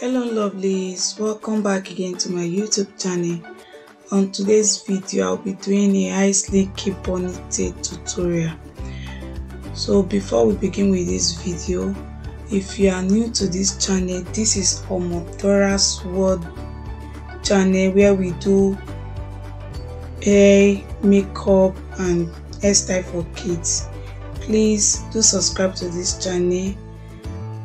Hello lovelies, welcome back again to my YouTube channel. On today's video I'll be doing a high slicky ponytail tutorial. So before we begin with this video, if you are new to this channel, this is Dora's World channel where we do hair, makeup and hairstyle for kids. Please do subscribe to this channel.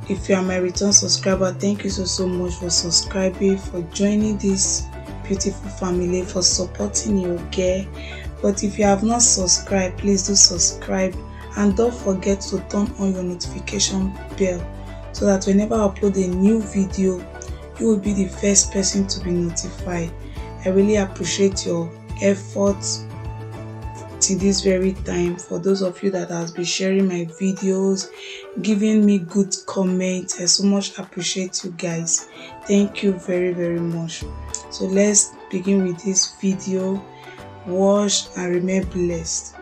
If you are my return subscriber, thank you so much for subscribing, for joining this beautiful family, for supporting your girl. But if you have not subscribed, please do subscribe and don't forget to turn on your notification bell so that whenever I upload a new video, you will be the first person to be notified. I really appreciate your efforts till this very time. For those of you that has been sharing my videos, giving me good comments, I so much appreciate you guys. Thank you very much. So let's begin with this video. Watch and remain blessed.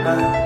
Bye.